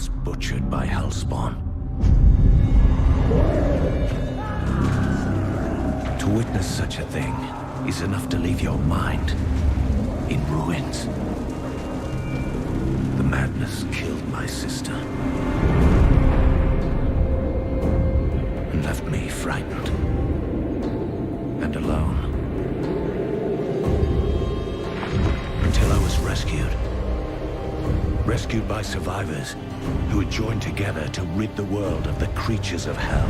was butchered by Hellspawn. To witness such a thing is enough to leave your mind in ruins. The madness killed my sister and left me frightened and alone. Until I was rescued. Rescued by survivors who had joined together to rid the world of the creatures of hell.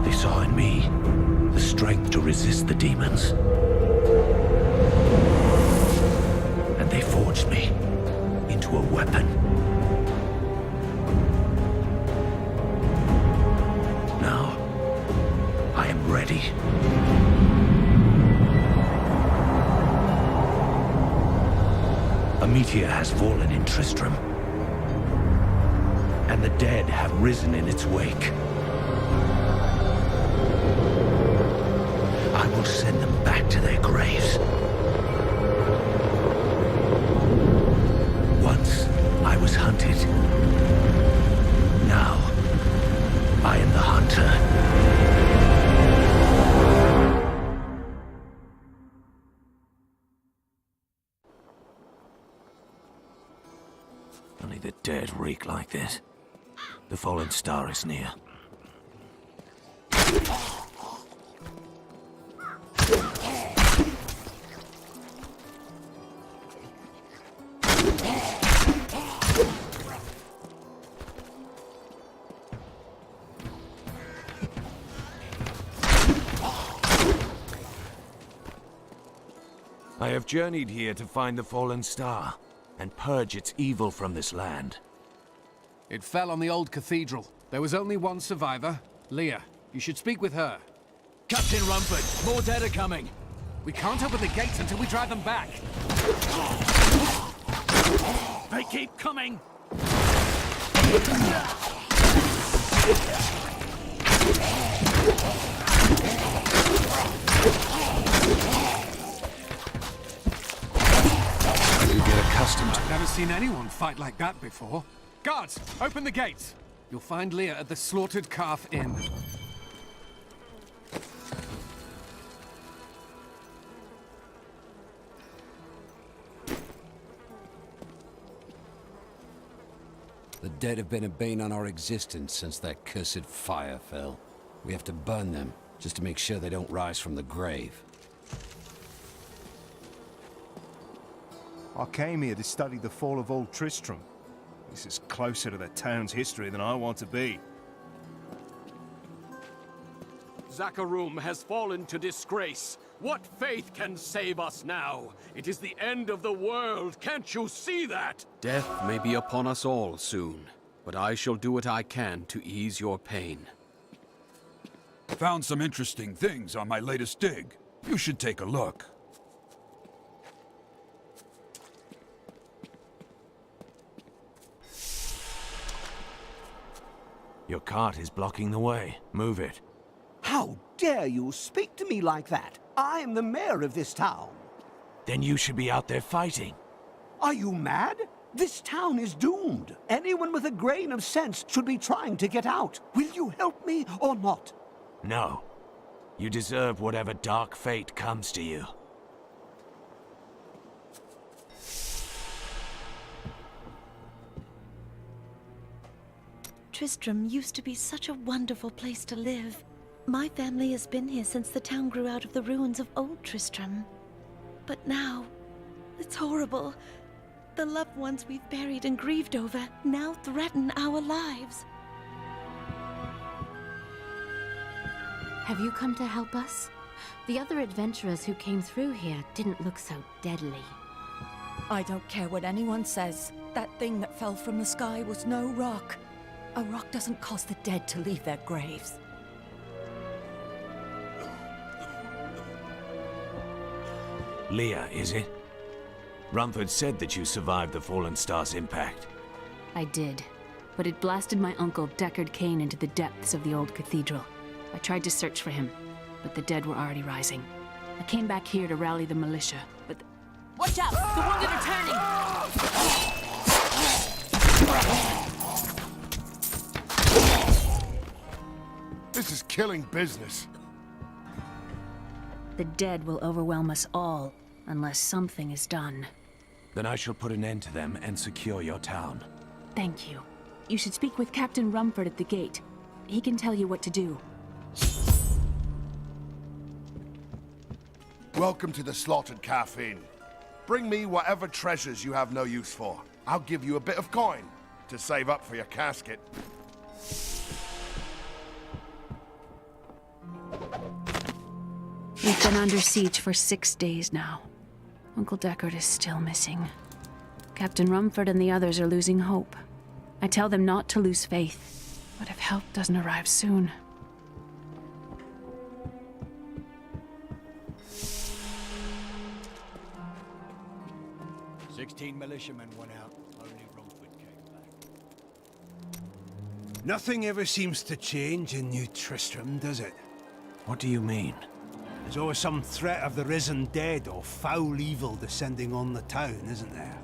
They saw in me the strength to resist the demons. And they forged me into a weapon. Now, I am ready. A meteor has fallen in Tristram, and the dead have risen in its wake. I will send them back to their graves. Once I was hunted. Now I am the hunter. Only the dead reek like this. The fallen star is near. I have journeyed here to find the fallen star and purge its evil from this land. It fell on the old cathedral. There was only one survivor, Leah. You should speak with her. Captain Rumford, more dead are coming. We can't open the gates until we drive them back. They keep coming! I've never seen anyone fight like that before. Guards, open the gates. You'll find Leah at the Slaughtered Calf Inn. The dead have been a bane on our existence since that cursed fire fell. We have to burn them, just to make sure they don't rise from the grave. I came here to study the fall of Old Tristram. This is closer to the town's history than I want to be. Zakharum has fallen to disgrace. What faith can save us now? It is the end of the world. Can't you see that? Death may be upon us all soon, but I shall do what I can to ease your pain. Found some interesting things on my latest dig. You should take a look. Your cart is blocking the way. Move it. How dare you speak to me like that? I am the mayor of this town. Then you should be out there fighting. Are you mad? This town is doomed. Anyone with a grain of sense should be trying to get out. Will you help me or not? No. You deserve whatever dark fate comes to you. Tristram used to be such a wonderful place to live. My family has been here since the town grew out of the ruins of old Tristram. But now, it's horrible. The loved ones we've buried and grieved over now threaten our lives. Have you come to help us? The other adventurers who came through here didn't look so deadly. I don't care what anyone says. That thing that fell from the sky was no rock. A rock doesn't cause the dead to leave their graves. Leah, is it? Rumford said that you survived the Fallen Star's impact. I did, but it blasted my uncle Deckard Cain into the depths of the old cathedral. I tried to search for him, but the dead were already rising. I came back here to rally the militia, but Watch out! The wounded are turning! This is killing business. The dead will overwhelm us all, unless something is done. Then I shall put an end to them and secure your town. Thank you. You should speak with Captain Rumford at the gate. He can tell you what to do. Welcome to the Slaughtered Calf Inn. Bring me whatever treasures you have no use for. I'll give you a bit of coin to save up for your casket. We've been under siege for 6 days now. Uncle Deckard is still missing. Captain Rumford and the others are losing hope. I tell them not to lose faith, but if help doesn't arrive soon... 16 militiamen went out. Only Rumford came back. Nothing ever seems to change in New Tristram, does it? What do you mean? There's always some threat of the risen dead or foul evil descending on the town, isn't there?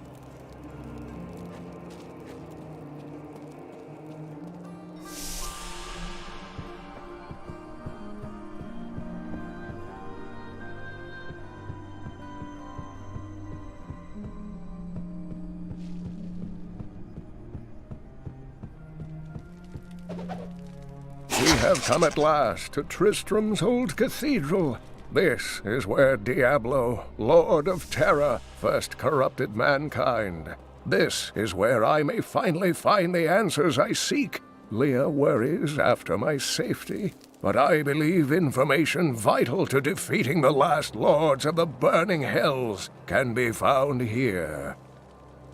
We have come at last to Tristram's old cathedral. This is where Diablo, Lord of Terror, first corrupted mankind. This is where I may finally find the answers I seek. Leah worries after my safety, but I believe information vital to defeating the last lords of the burning hells can be found here.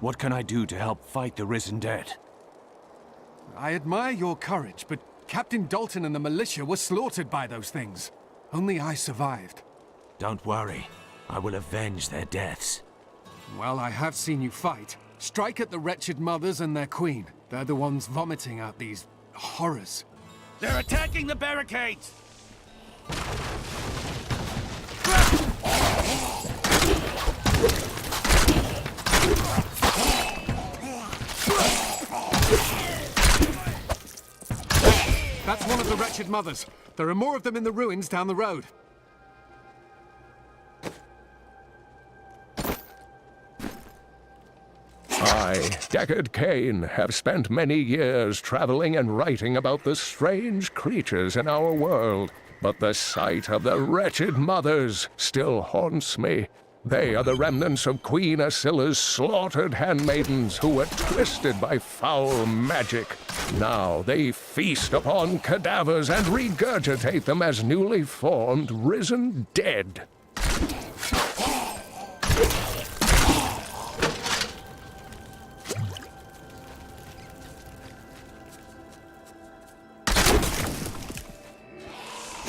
What can I do to help fight the risen dead? I admire your courage, but Captain Dalton and the militia were slaughtered by those things. Only I survived. Don't worry. I will avenge their deaths. Well, I have seen you fight. Strike at the wretched mothers and their queen. They're the ones vomiting out these horrors. They're attacking the barricades! That's one of the wretched mothers. There are more of them in the ruins down the road. I, Deckard Cain, have spent many years traveling and writing about the strange creatures in our world, but the sight of the wretched mothers still haunts me. They are the remnants of Queen Asilla's slaughtered handmaidens who were twisted by foul magic. Now they feast upon cadavers and regurgitate them as newly formed, risen dead.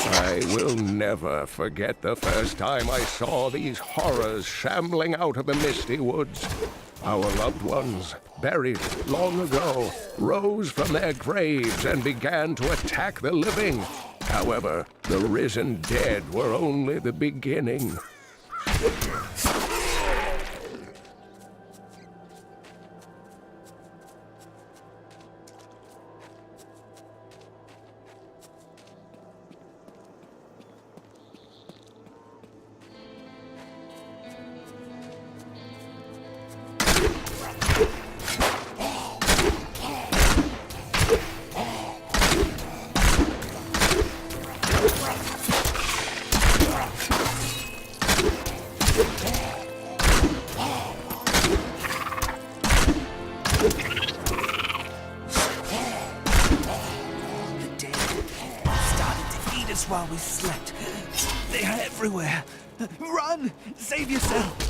I will never forget the first time I saw these horrors shambling out of the misty woods. Our loved ones, buried long ago, rose from their graves and began to attack the living. However, the risen dead were only the beginning. While we slept. They are everywhere. Run! Save yourself!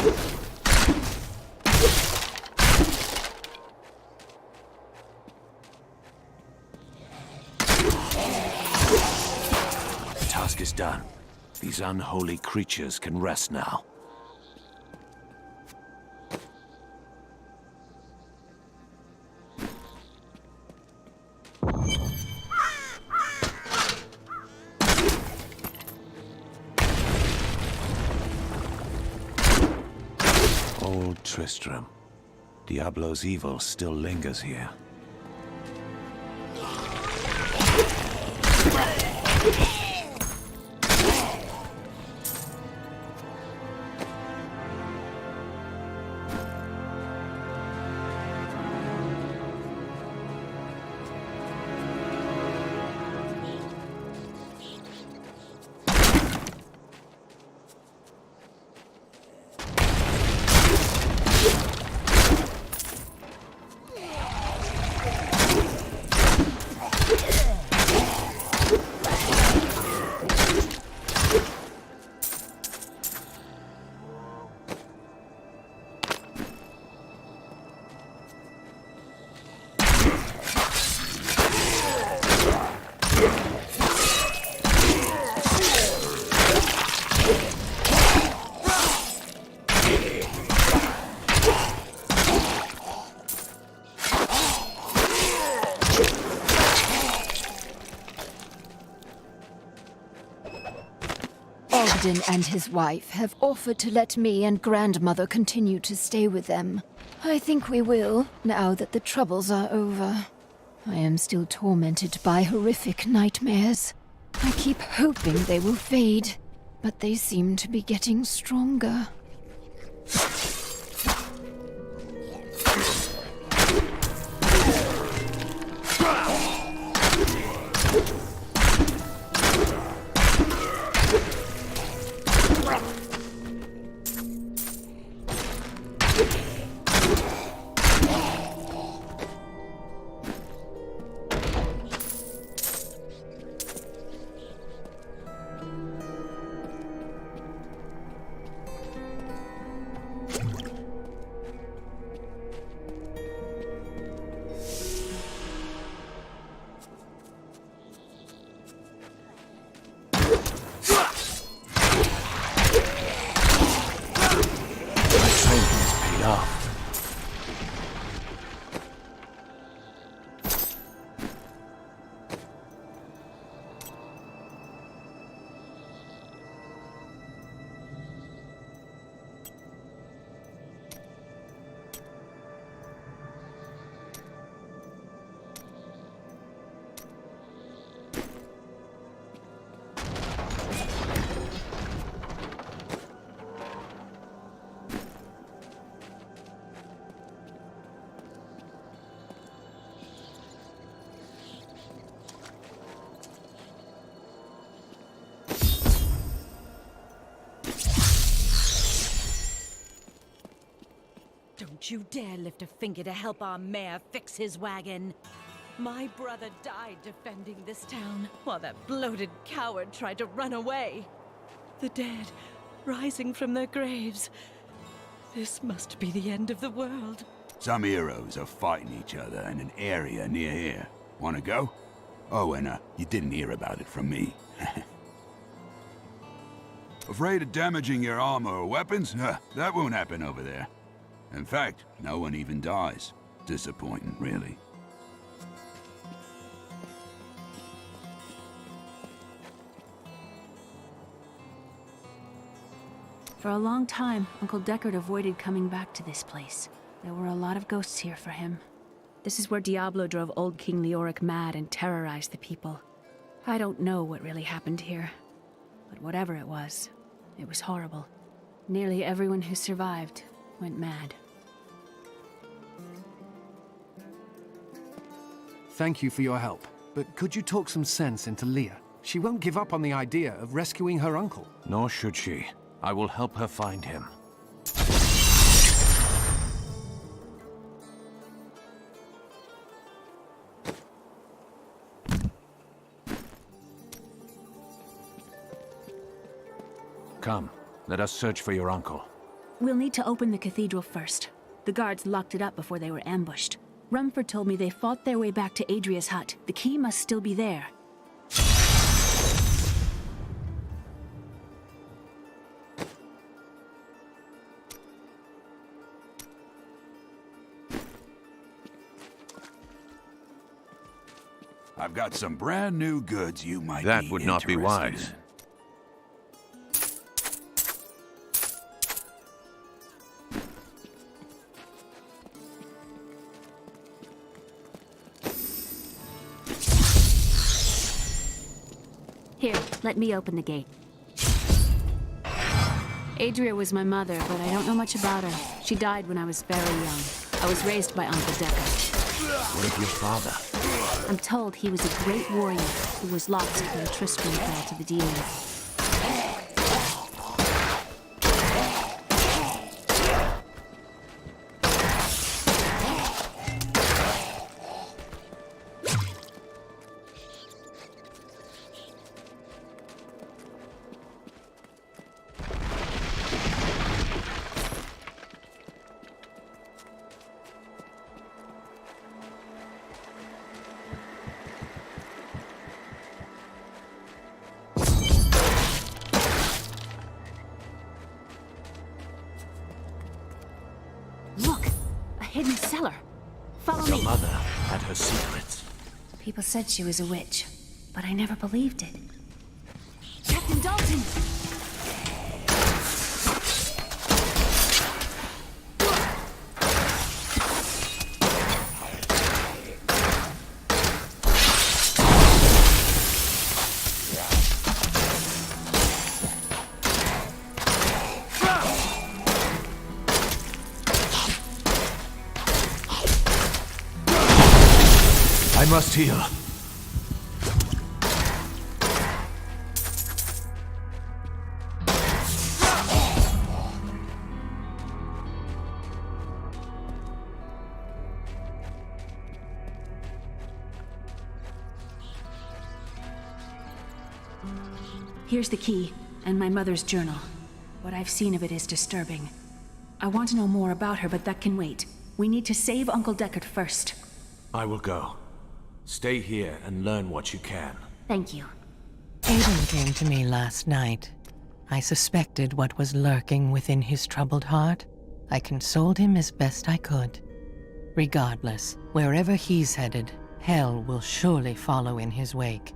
The task is done. These unholy creatures can rest now. Old Tristram. Diablo's evil still lingers here. Ogden and his wife have offered to let me and Grandmother continue to stay with them. I think we will, now that the troubles are over. I am still tormented by horrific nightmares. I keep hoping they will fade, but they seem to be getting stronger. Don't you dare lift a finger to help our mayor fix his wagon. My brother died defending this town, while that bloated coward tried to run away. The dead, rising from their graves. This must be the end of the world. Some heroes are fighting each other in an area near here. Wanna go? Oh, and you didn't hear about it from me. Afraid of damaging your armor or weapons? That won't happen over there. In fact, no one even dies. Disappointing, really. For a long time, Uncle Deckard avoided coming back to this place. There were a lot of ghosts here for him. This is where Diablo drove old King Leoric mad and terrorized the people. I don't know what really happened here, but whatever it was horrible. Nearly everyone who survived went mad. Thank you for your help, but could you talk some sense into Leah? She won't give up on the idea of rescuing her uncle. Nor should she. I will help her find him. Come, let us search for your uncle. We'll need to open the cathedral first. The guards locked it up before they were ambushed. Rumford told me they fought their way back to Adria's hut. The key must still be there. I've got some brand new goods you might That would not be wise. Here, let me open the gate. Adria was my mother, but I don't know much about her. She died when I was very young. I was raised by Uncle Deckard. What of your father? I'm told he was a great warrior who was lost when Tristram fell to the demons. Look! A hidden cellar! Follow me! Your mother had her secrets. People said she was a witch, but I never believed it. Captain Dalton! I must heal. Here's the key, and my mother's journal. What I've seen of it is disturbing. I want to know more about her, but that can wait. We need to save Uncle Deckard first. I will go. Stay here and learn what you can. Thank you. Aiden came to me last night. I suspected what was lurking within his troubled heart. I consoled him as best I could. Regardless, wherever he's headed, hell will surely follow in his wake.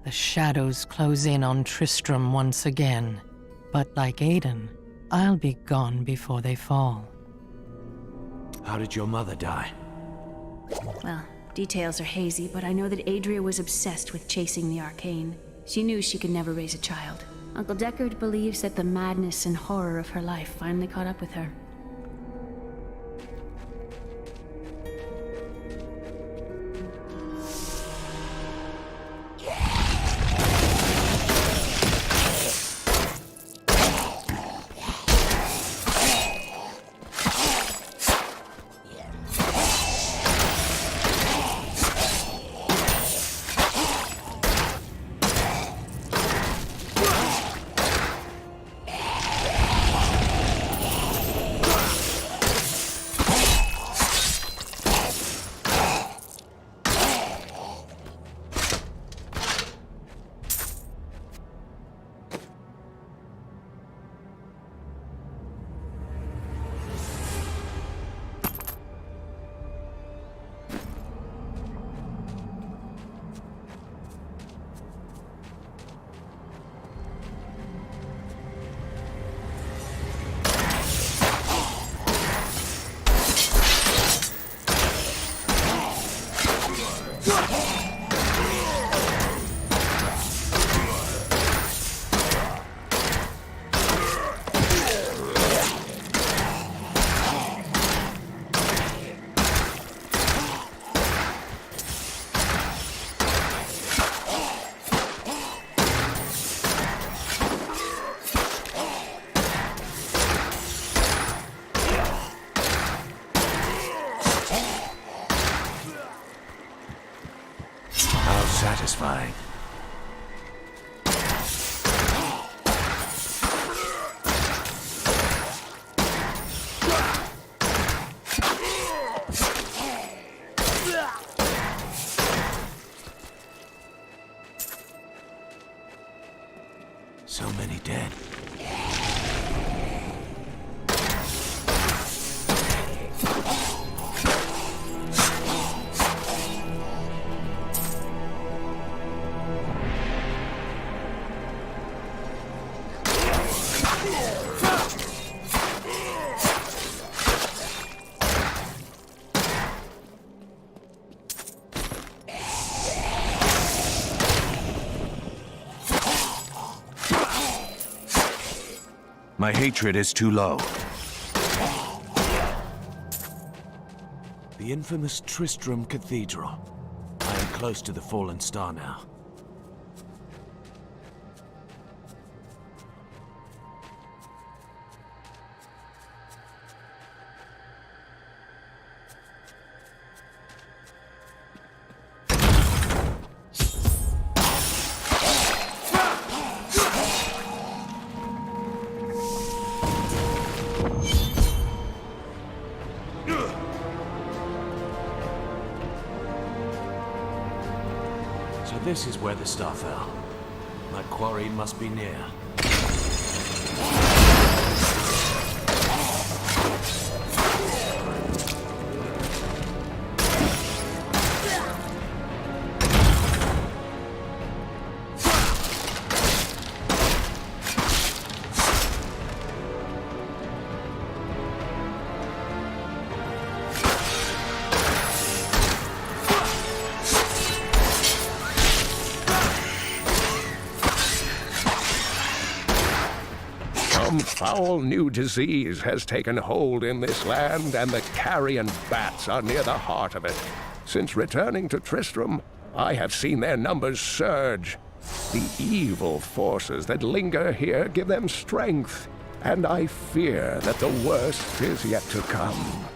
The shadows close in on Tristram once again. But like Aiden, I'll be gone before they fall. How did your mother die? Well, details are hazy, but I know that Adria was obsessed with chasing the arcane. She knew she could never raise a child. Uncle Deckard believes that the madness and horror of her life finally caught up with her. Satisfying. My hatred is too low. The infamous Tristram Cathedral. I am close to the fallen star now. This is where the star fell. My quarry must be near. Some foul new disease has taken hold in this land, and the carrion bats are near the heart of it. Since returning to Tristram, I have seen their numbers surge. The evil forces that linger here give them strength, and I fear that the worst is yet to come.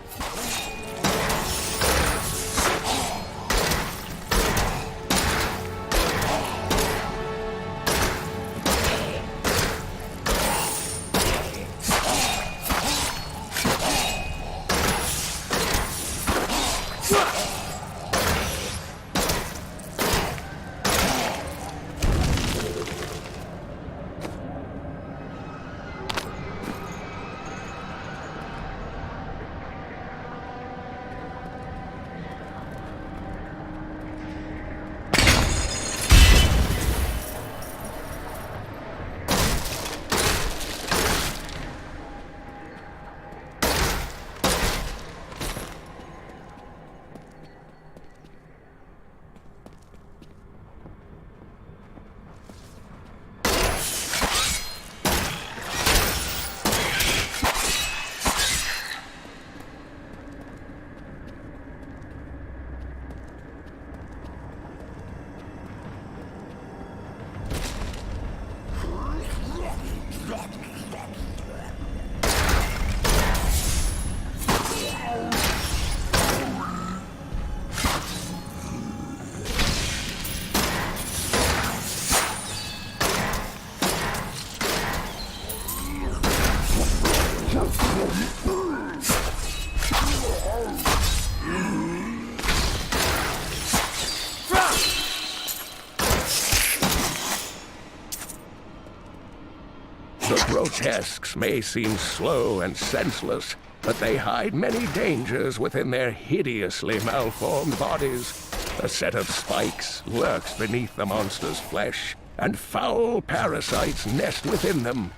The grotesques may seem slow and senseless, but they hide many dangers within their hideously malformed bodies. A set of spikes lurks beneath the monster's flesh, and foul parasites nest within them.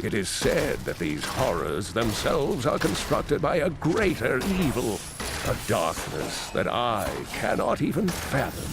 It is said that these horrors themselves are constructed by a greater evil, a darkness that I cannot even fathom.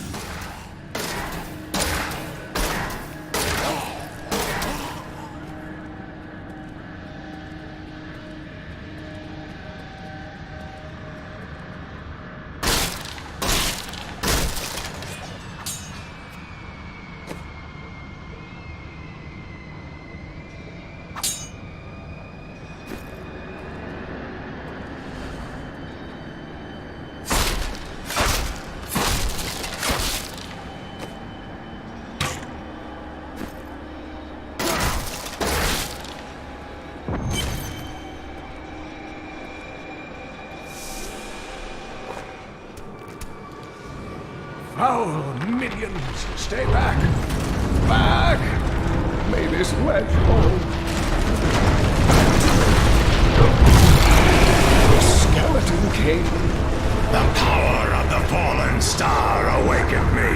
Foul minions, stay back! Back! May this flesh hold. The Skeleton King. The power of the fallen star awakened me,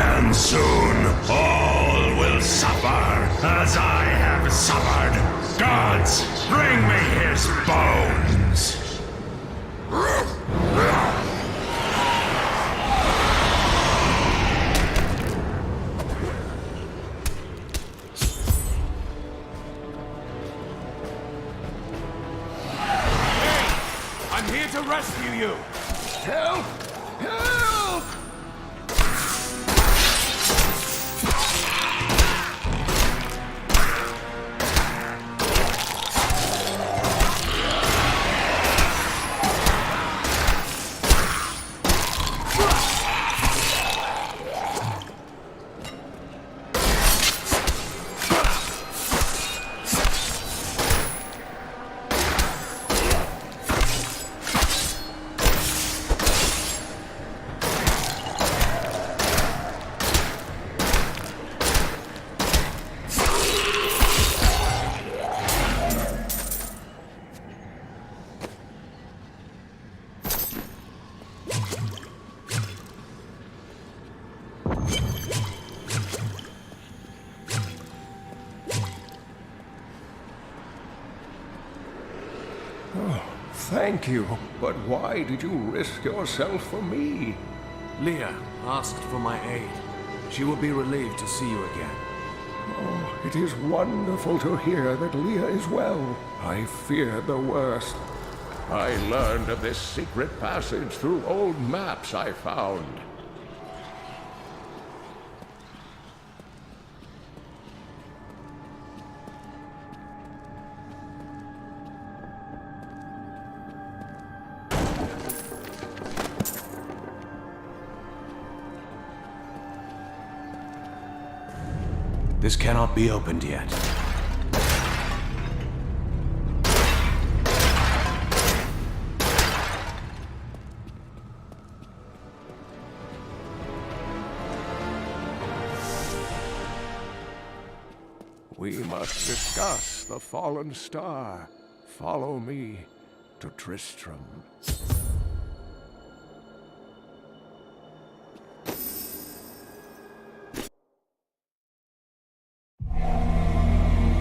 and soon all will suffer as I have suffered. Gods, bring me his bones! here to rescue you! Help! Help! Thank you, but why did you risk yourself for me? Leah asked for my aid. She will be relieved to see you again. Oh, it is wonderful to hear that Leah is well. I feared the worst. I learned of this secret passage through old maps I found. This cannot be opened yet. We must discuss the fallen star. Follow me to Tristram.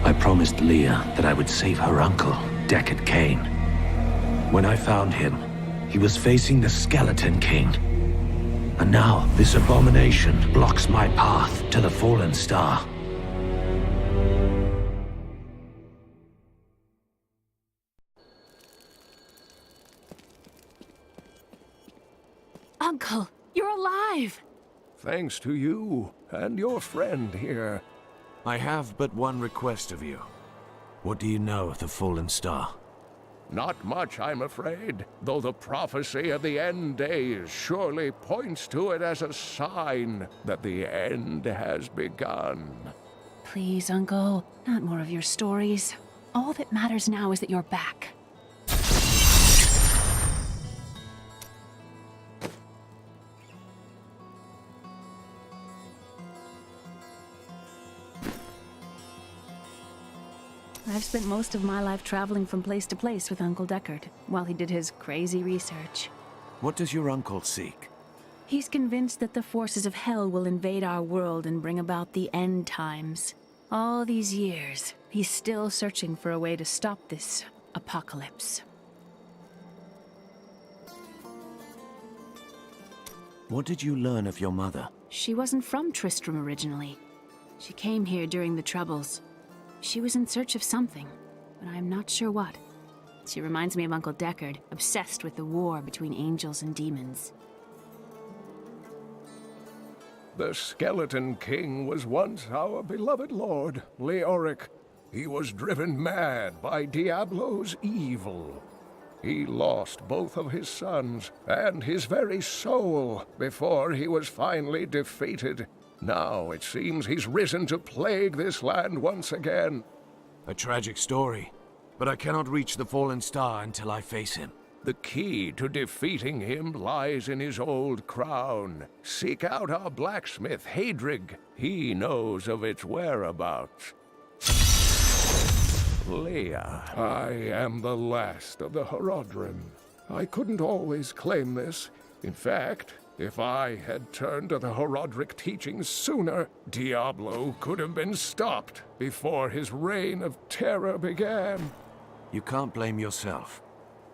I promised Leah that I would save her uncle, Deckard Cain. When I found him, he was facing the Skeleton King. And now, this abomination blocks my path to the fallen star. Uncle, you're alive! Thanks to you and your friend here. I have but one request of you. What do you know of the fallen star? Not much, I'm afraid, though the prophecy of the end days surely points to it as a sign that the end has begun. Please, Uncle, not more of your stories. All that matters now is that you're back. I've spent most of my life traveling from place to place with Uncle Deckard, while he did his crazy research. What does your uncle seek? He's convinced that the forces of hell will invade our world and bring about the end times. All these years, he's still searching for a way to stop this apocalypse. What did you learn of your mother? She wasn't from Tristram originally. She came here during the Troubles. She was in search of something, but I'm not sure what. She reminds me of Uncle Deckard, obsessed with the war between angels and demons. The Skeleton King was once our beloved lord, Leoric. He was driven mad by Diablo's evil. He lost both of his sons and his very soul before he was finally defeated. Now it seems he's risen to plague this land once again. A tragic story, but I cannot reach the fallen star until I face him. The key to defeating him lies in his old crown. Seek out our blacksmith, Hadrig. He knows of its whereabouts. Leah, I am the last of the Horodrim. I couldn't always claim this. In fact, if I had turned to the Horodric teachings sooner, Diablo could have been stopped before his reign of terror began. You can't blame yourself.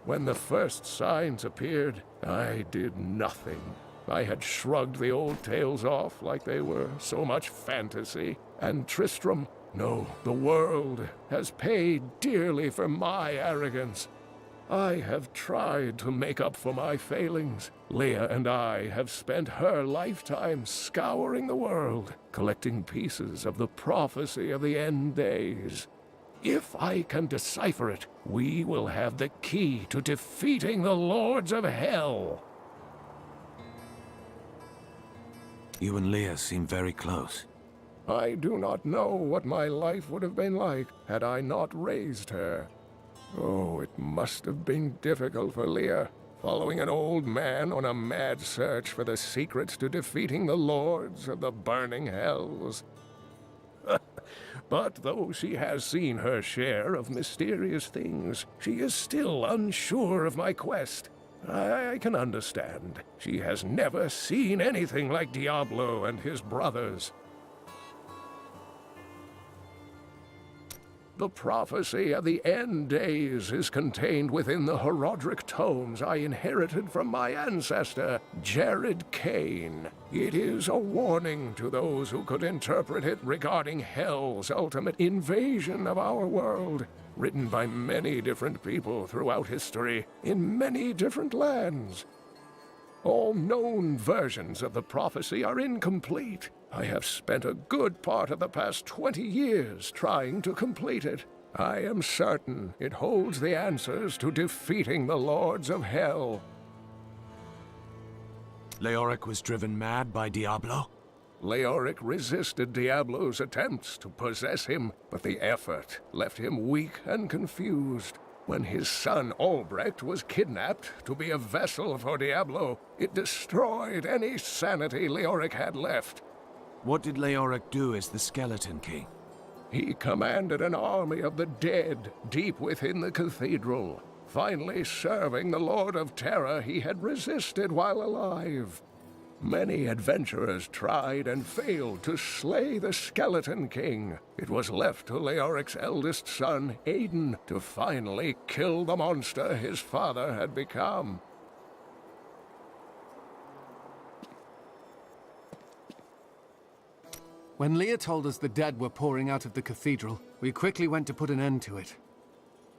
When the first signs appeared, I did nothing. I had shrugged the old tales off like they were so much fantasy. And Tristram, no, the world has paid dearly for my arrogance. I have tried to make up for my failings. Leia and I have spent her lifetime scouring the world, collecting pieces of the prophecy of the end days. If I can decipher it, we will have the key to defeating the Lords of Hell. You and Leia seem very close. I do not know what my life would have been like had I not raised her. Oh, it must have been difficult for Leia, following an old man on a mad search for the secrets to defeating the Lords of the Burning Hells. But though she has seen her share of mysterious things, she is still unsure of my quest. I can understand. She has never seen anything like Diablo and his brothers. The prophecy of the end days is contained within the Herodric tomes I inherited from my ancestor, Jared Kane. It is a warning to those who could interpret it regarding Hell's ultimate invasion of our world, written by many different people throughout history, in many different lands. All known versions of the prophecy are incomplete. I have spent a good part of the past 20 years trying to complete it. I am certain it holds the answers to defeating the Lords of Hell. Leoric was driven mad by Diablo? Leoric resisted Diablo's attempts to possess him, but the effort left him weak and confused. When his son Albrecht was kidnapped to be a vessel for Diablo, it destroyed any sanity Leoric had left. What did Leoric do as the Skeleton King? He commanded an army of the dead deep within the cathedral, finally serving the Lord of Terror he had resisted while alive. Many adventurers tried and failed to slay the Skeleton King. It was left to Leoric's eldest son, Aiden, to finally kill the monster his father had become. When Leia told us the dead were pouring out of the cathedral, we quickly went to put an end to it.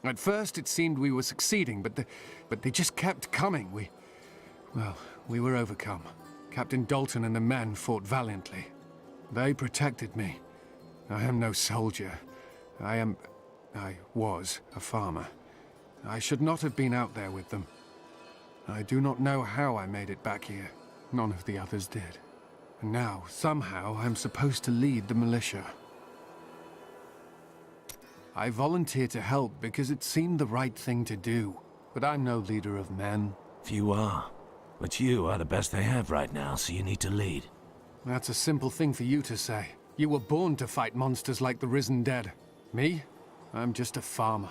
At first, it seemed we were succeeding, but they just kept coming. We were overcome. Captain Dalton and the men fought valiantly. They protected me. I am no soldier. I was a farmer. I should not have been out there with them. I do not know how I made it back here. None of the others did. And now, somehow, I'm supposed to lead the militia. I volunteered to help because it seemed the right thing to do. But I'm no leader of men. Few are. But you are the best they have right now, so you need to lead. That's a simple thing for you to say. You were born to fight monsters like the risen dead. Me? I'm just a farmer.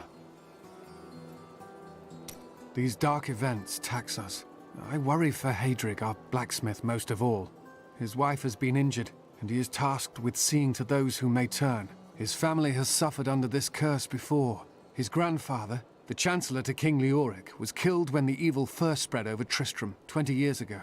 These dark events tax us. I worry for Hadrig, our blacksmith, most of all. His wife has been injured, and he is tasked with seeing to those who may turn. His family has suffered under this curse before. His grandfather, the Chancellor to King Leoric, was killed when the evil first spread over Tristram 20 years ago.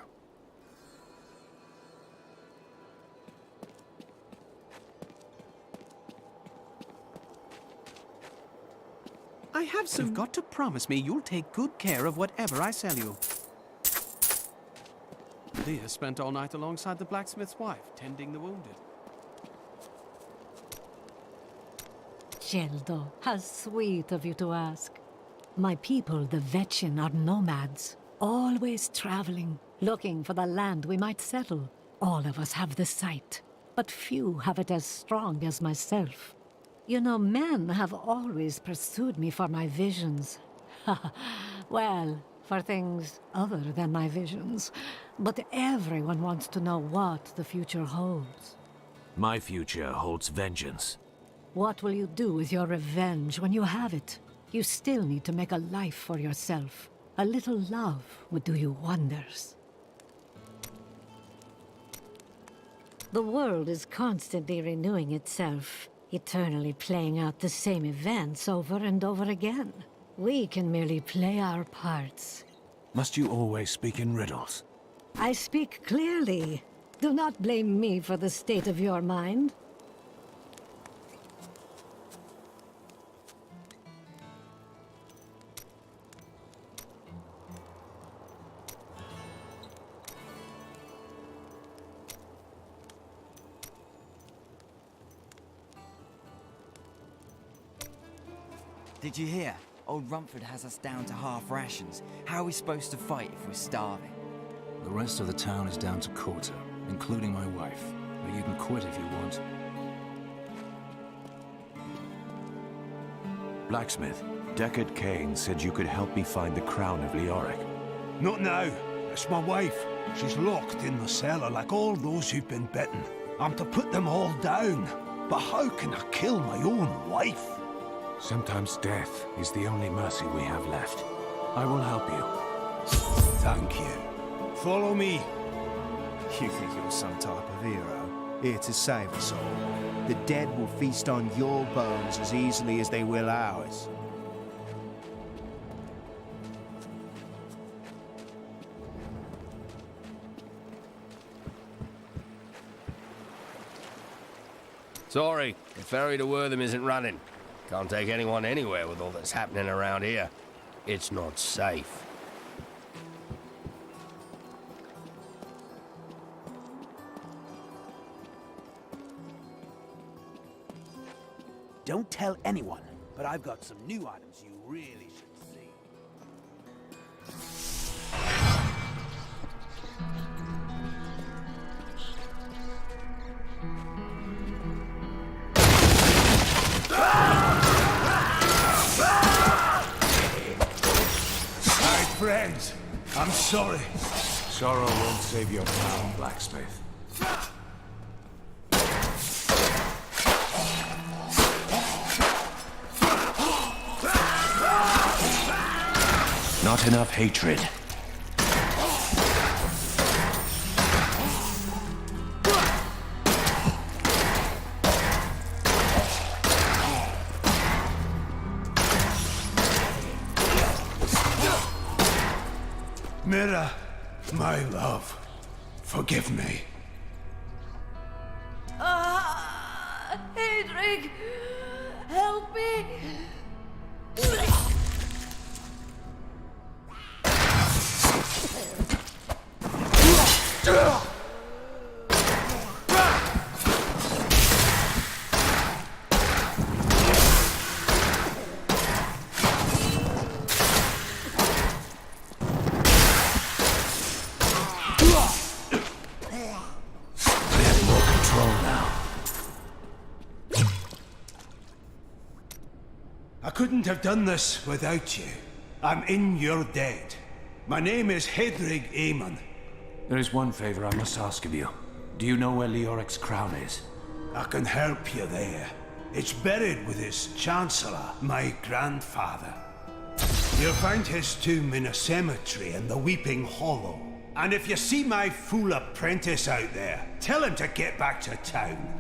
I have some... You've got to promise me you'll take good care of whatever I sell you. Leia spent all night alongside the blacksmith's wife, tending the wounded. Geldo, how sweet of you to ask. My people, the Vetchin, are nomads, always traveling, looking for the land we might settle. All of us have the sight, but few have it as strong as myself. You know, men have always pursued me for my visions. Well, for things other than my visions. But everyone wants to know what the future holds. My future holds vengeance. What will you do with your revenge when you have it? You still need to make a life for yourself. A little love would do you wonders. The world is constantly renewing itself, eternally playing out the same events over and over again. We can merely play our parts. Must you always speak in riddles? I speak clearly. Do not blame me for the state of your mind. Did you hear? Old Rumford has us down to half rations. How are we supposed to fight if we're starving? The rest of the town is down to quarter, including my wife. But you can quit if you want. Blacksmith, Deckard Cain said you could help me find the crown of Leoric. Not now. It's my wife. She's locked in the cellar like all those who've been bitten. I'm to put them all down. But how can I kill my own wife? Sometimes death is the only mercy we have left. I will help you. Thank you. Follow me. You think you're some type of hero, here to save us all. The dead will feast on your bones as easily as they will ours. Sorry, the ferry to Wortham isn't running. Can't take anyone anywhere with all that's happening around here. It's not safe. Don't tell anyone, but I've got some new items you really should see. My friends, I'm sorry. Sorrow won't save your town, Blacksmith. Not enough hatred. Mira, my love, forgive me. Hedrig! Help me! I couldn't have done this without you. I'm in your debt. My name is Hedrig Aemon. There is one favor I must ask of you. Do you know where Leoric's crown is? I can help you there. It's buried with his Chancellor, my grandfather. You'll find his tomb in a cemetery in the Weeping Hollow. And if you see my fool apprentice out there, tell him to get back to town.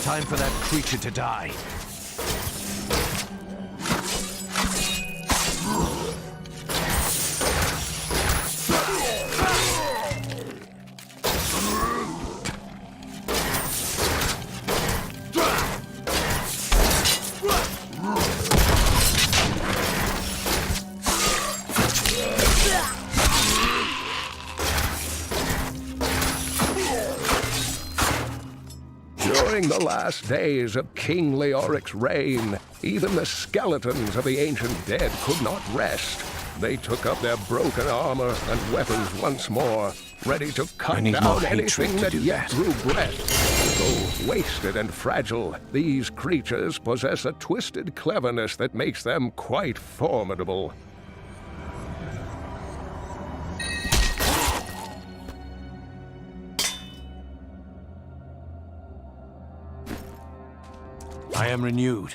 Time for that creature to die. During the last days of King Leoric's reign, even the skeletons of the ancient dead could not rest. They took up their broken armor and weapons once more, ready to cut down anything that yet drew breath. Though wasted and fragile, these creatures possess a twisted cleverness that makes them quite formidable. I am renewed.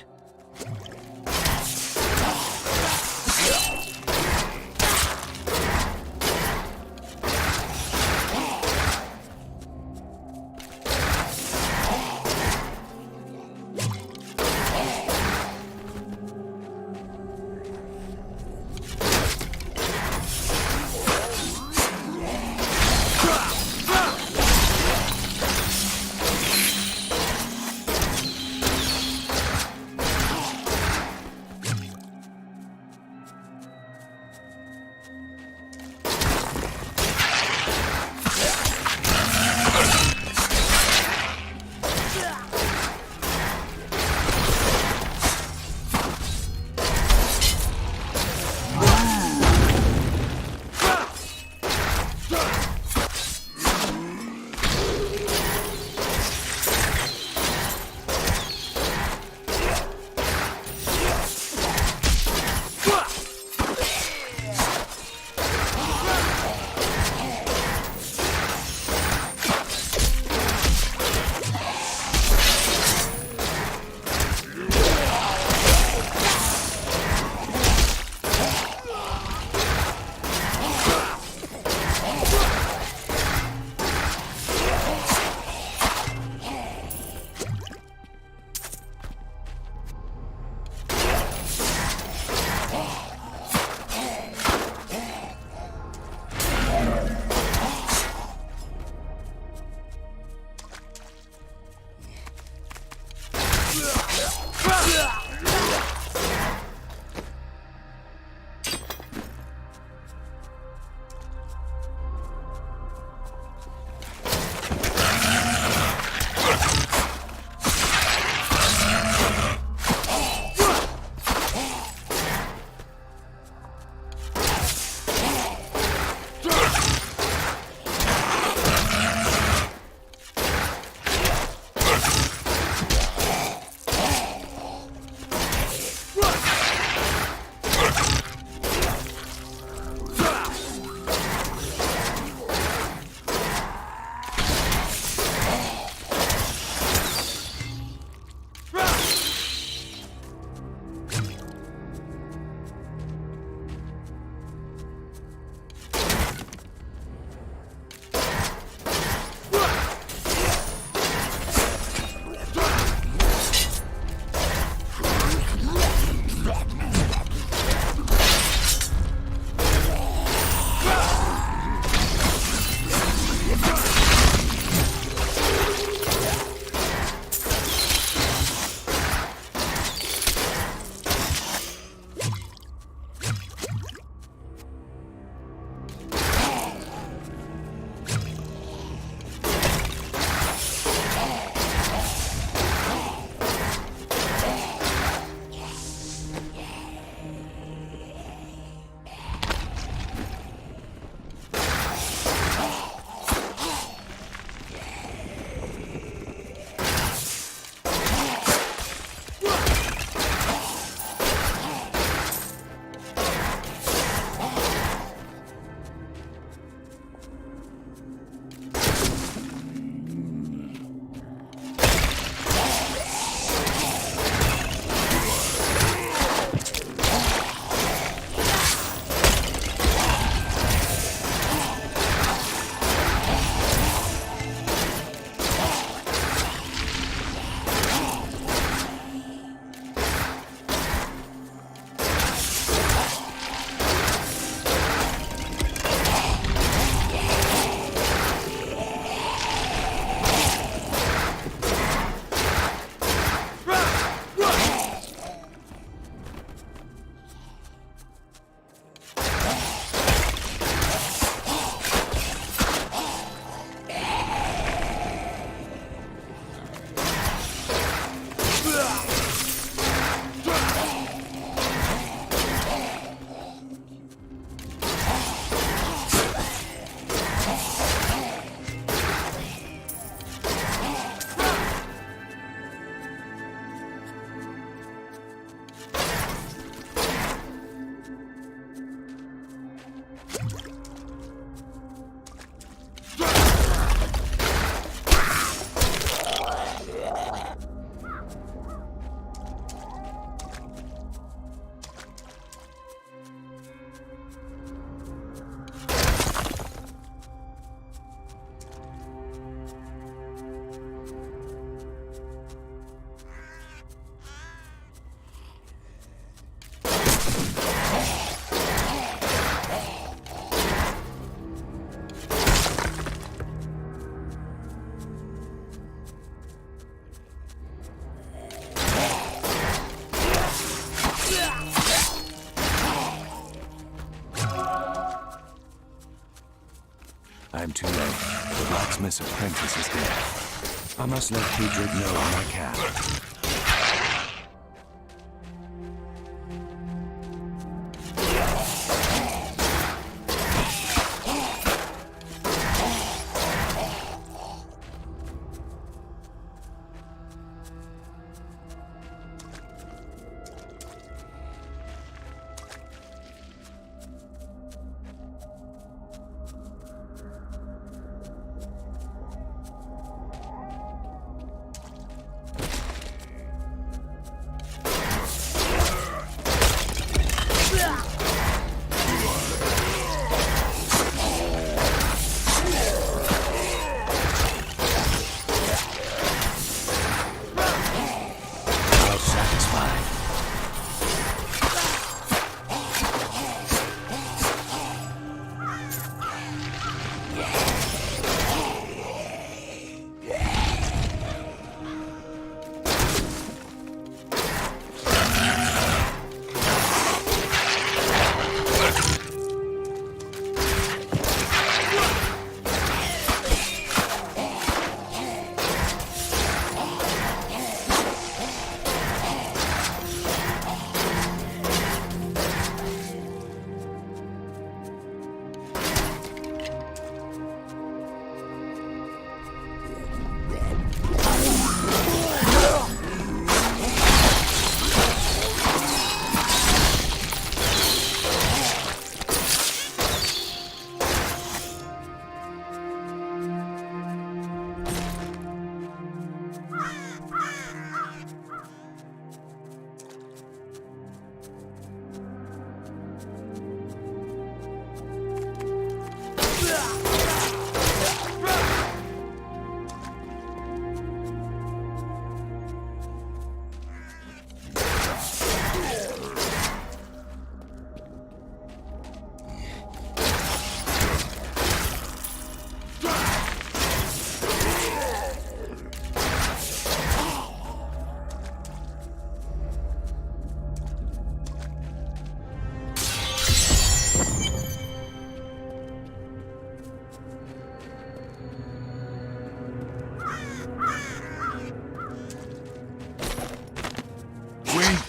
I am too late. The blacksmith's apprentice is dead. I must let Hedrick know when I can.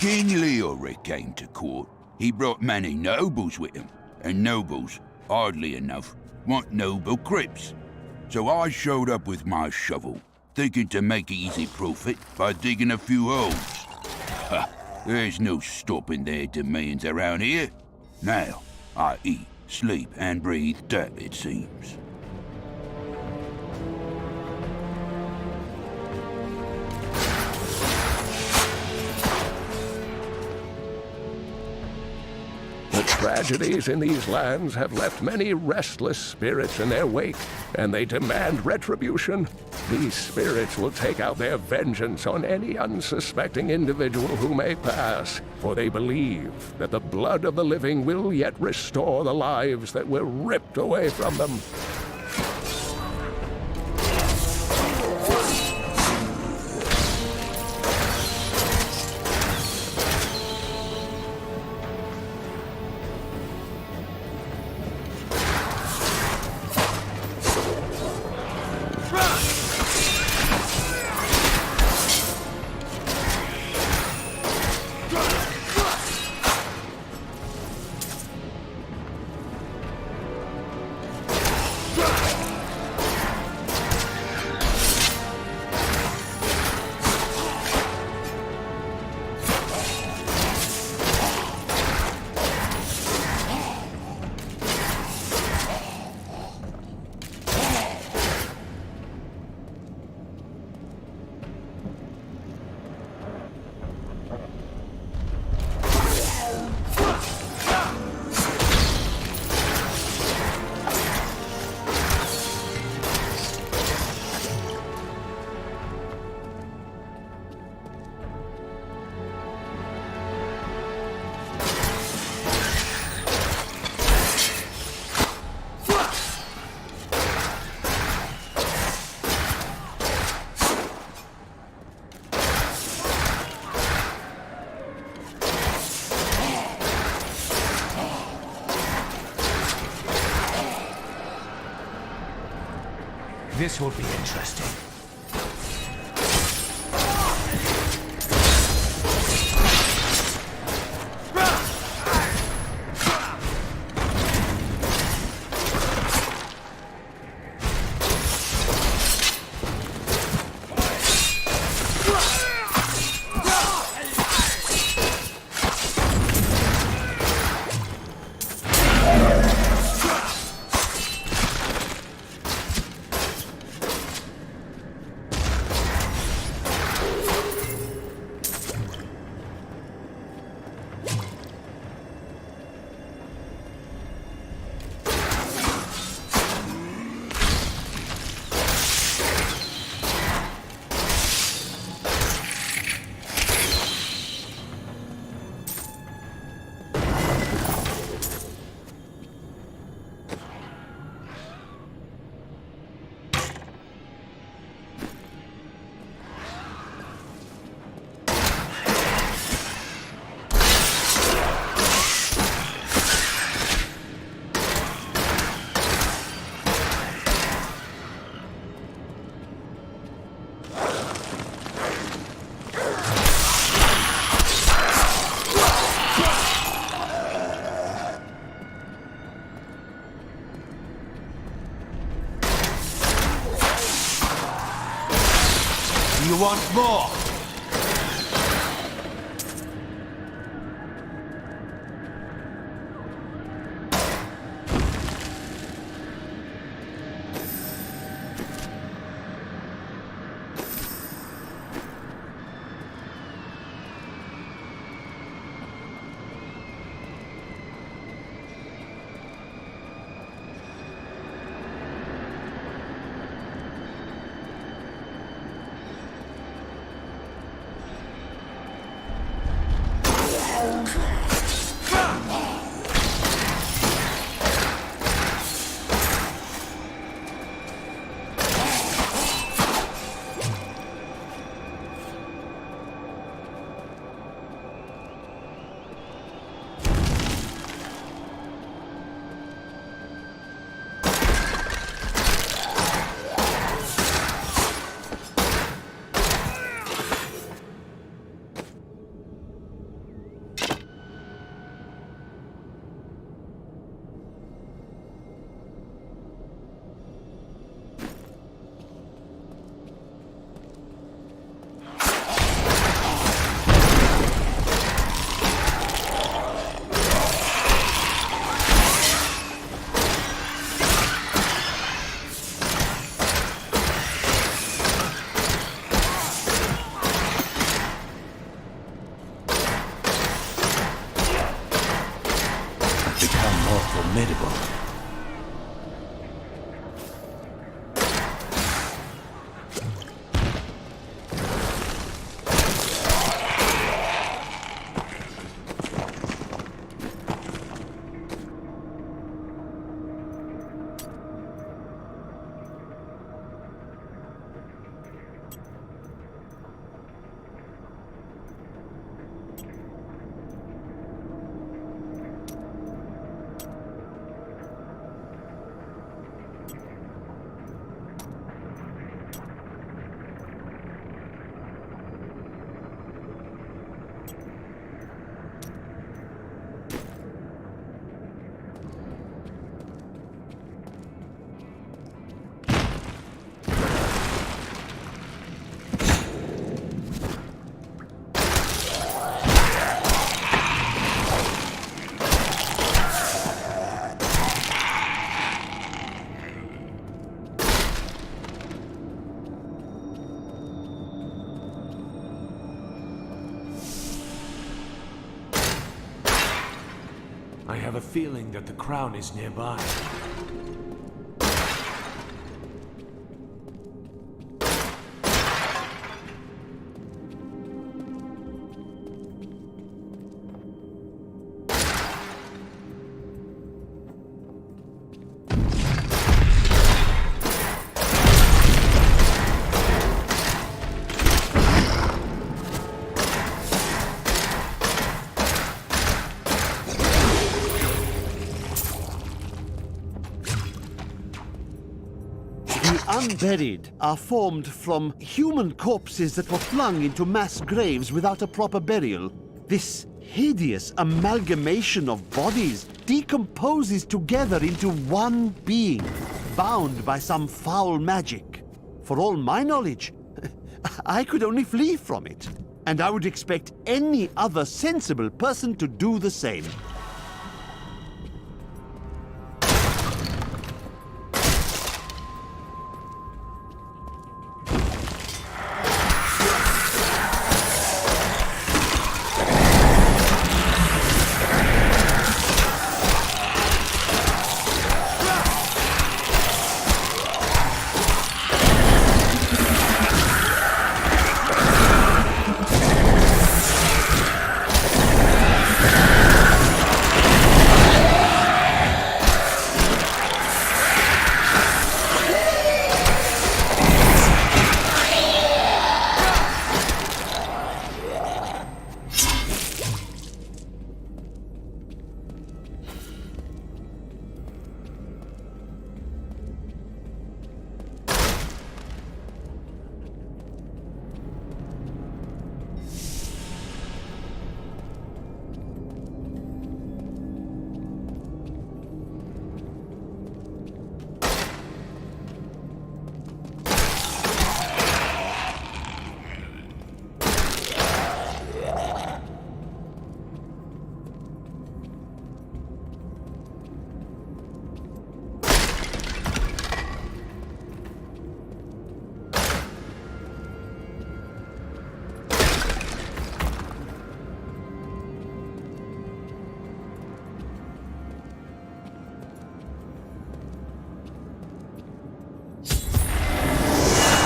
King Leoric came to court. He brought many nobles with him, and nobles, oddly enough, want noble crypts. So I showed up with my shovel, thinking to make easy profit by digging a few holes. Ha! There's no stopping their demands around here. Now, I eat, sleep, and breathe dirt, it seems. Tragedies in these lands have left many restless spirits in their wake, and they demand retribution. These spirits will take out their vengeance on any unsuspecting individual who may pass, for they believe that the blood of the living will yet restore the lives that were ripped away from them. This will be interesting. You want more? Formidable. I have a feeling that the crown is nearby. The unburied are formed from human corpses that were flung into mass graves without a proper burial. This hideous amalgamation of bodies decomposes together into one being, bound by some foul magic. For all my knowledge, I could only flee from it, and I would expect any other sensible person to do the same.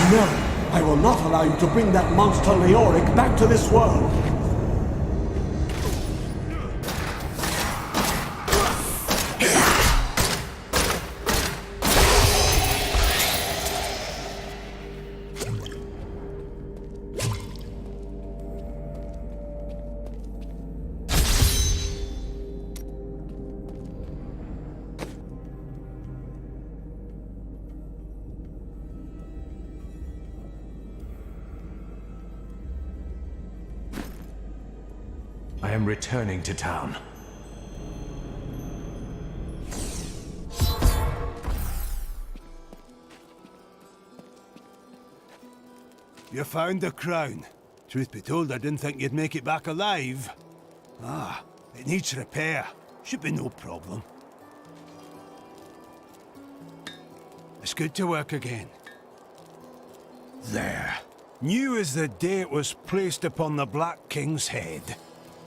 No, I will not allow you to bring that monster Leoric back to this world. I am returning to town. You found the crown. Truth be told, I didn't think you'd make it back alive. Ah, it needs repair. Should be no problem. It's good to work again. There. New as the day it was placed upon the Black King's head.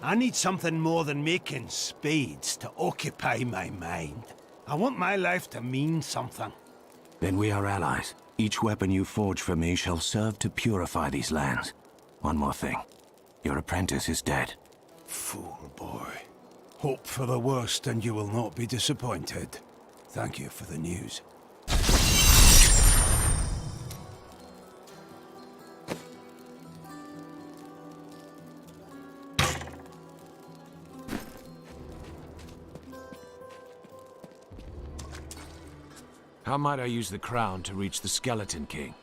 I need something more than making spades to occupy my mind. I want my life to mean something. Then we are allies. Each weapon you forge for me shall serve to purify these lands. One more thing. Your apprentice is dead. Fool boy. Hope for the worst and you will not be disappointed. Thank you for the news. How might I use the crown to reach the Skeleton King?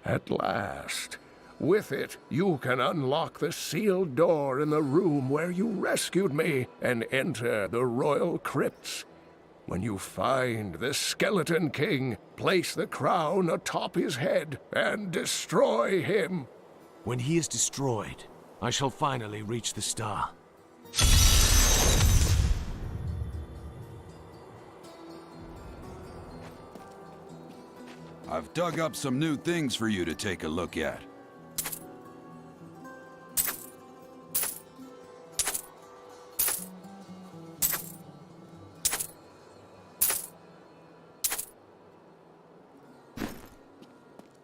At last. With it, you can unlock the sealed door in the room where you rescued me and enter the royal crypts. When you find the Skeleton King, place the crown atop his head and destroy him. When he is destroyed, I shall finally reach the star. I've dug up some new things for you to take a look at.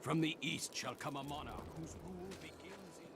From the east shall come a monarch whose rule begins in...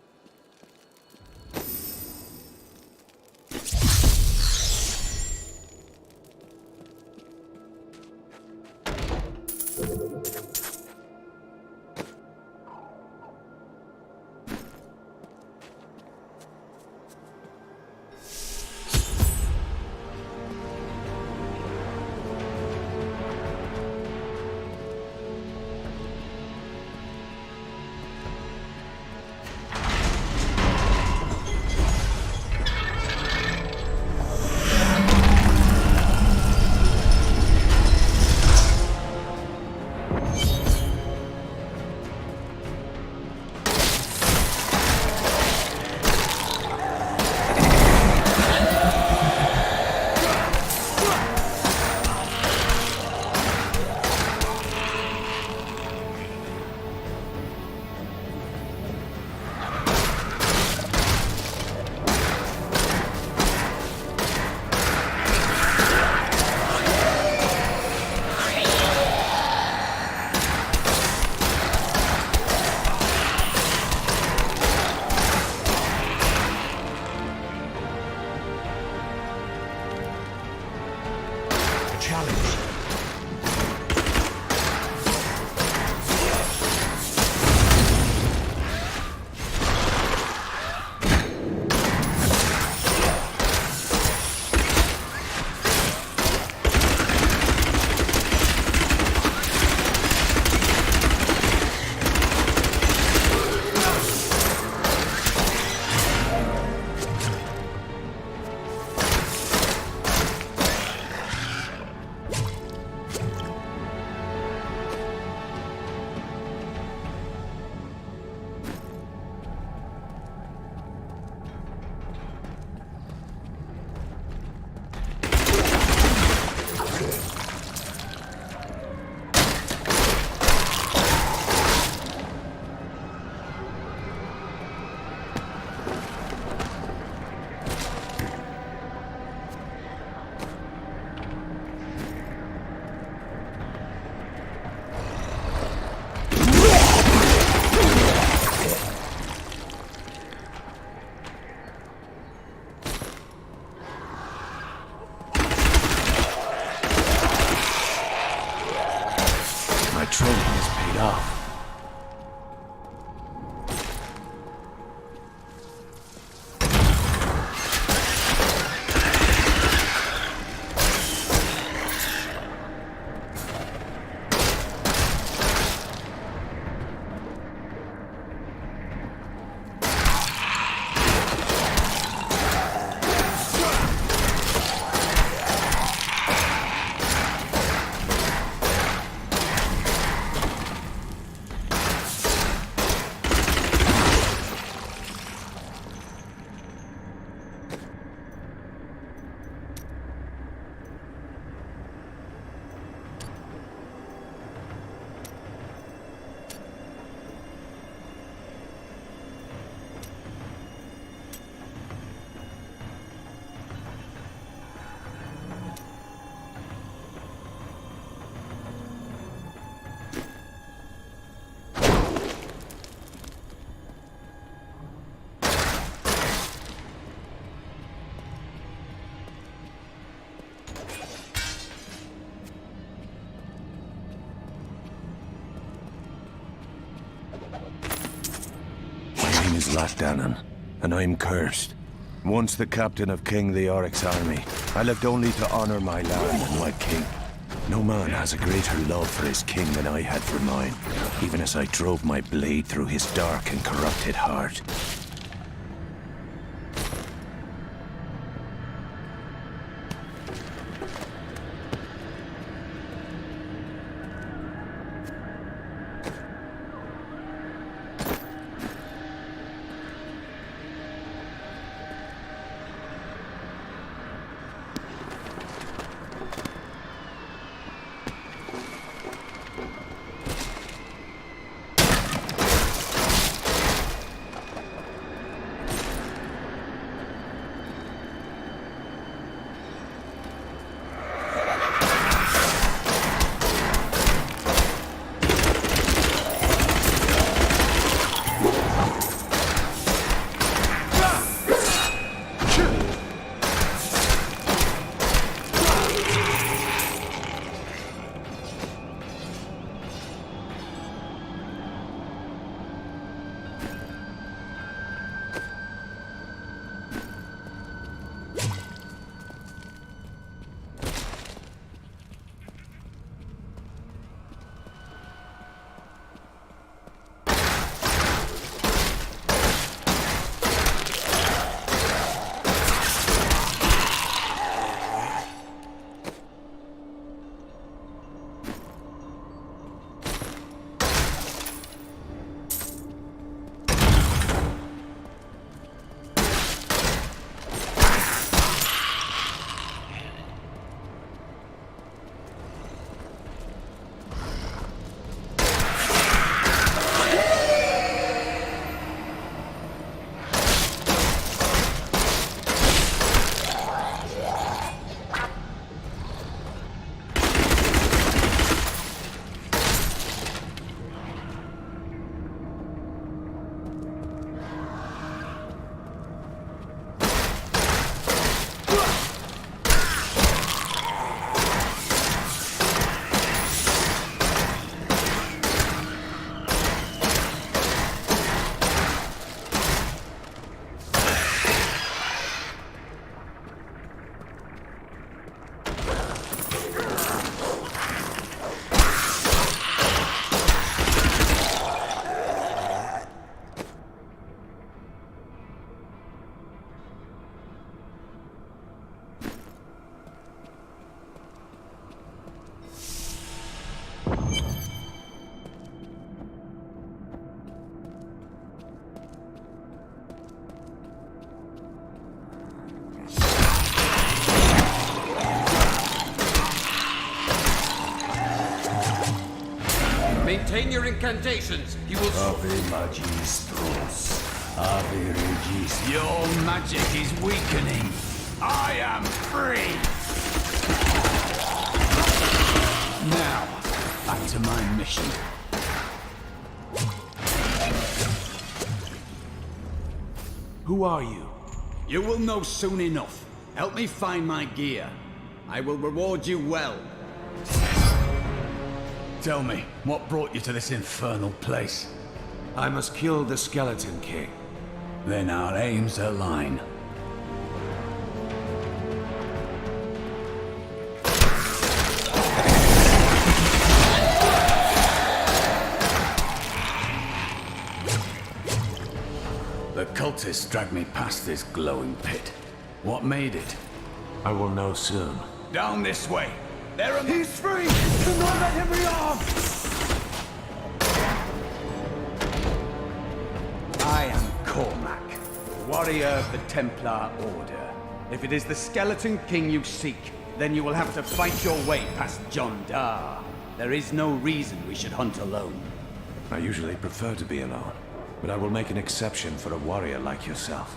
training has paid off. Latdanan, and I'm cursed. Once the captain of King Leoric's army, I lived only to honor my land and my king. No man has a greater love for his king than I had for mine, even as I drove my blade through his dark and corrupted heart. Maintain your incantations. You will. Ave Magistros. Ave Regis. Your magic is weakening. I am free. Now, back to my mission. Who are you? You will know soon enough. Help me find my gear. I will reward you well. Tell me, what brought you to this infernal place? I must kill the Skeleton King. Then our aims align. The cultists dragged me past this glowing pit. What made it? I will know soon. Down this way! There are... He's free! Do not let him rearm! I am Cormac, warrior of the Templar Order. If it is the Skeleton King you seek, then you will have to fight your way past John Dar. There is no reason we should hunt alone. I usually prefer to be alone, but I will make an exception for a warrior like yourself.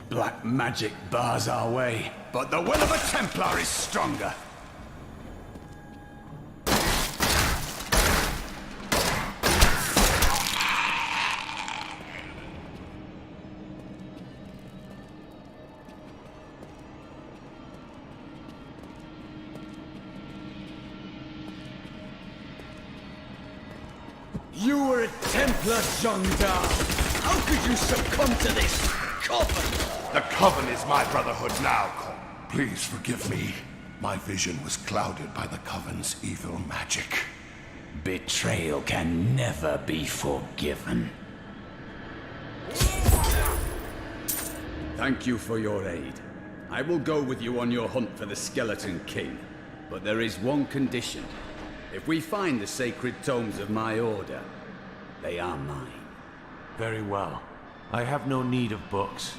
Black magic bars our way, but the will of a Templar is stronger. You were a Templar, John Dar. How could you succumb to this coven? The Coven is my brotherhood now, Cole. Please forgive me. My vision was clouded by the Coven's evil magic. Betrayal can never be forgiven. Thank you for your aid. I will go with you on your hunt for the Skeleton King. But there is one condition. If we find the sacred tomes of my order, they are mine. Very well. I have no need of books.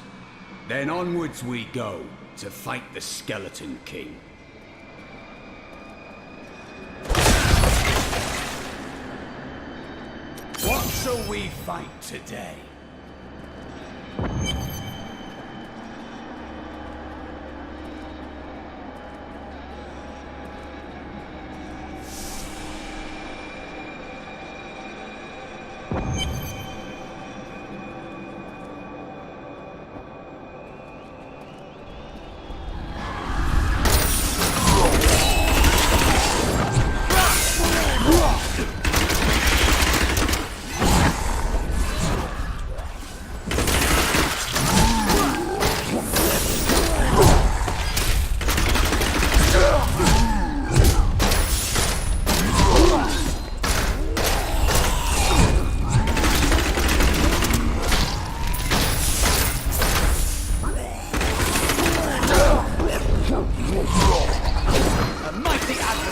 Then onwards we go, to fight the Skeleton King. What shall we fight today?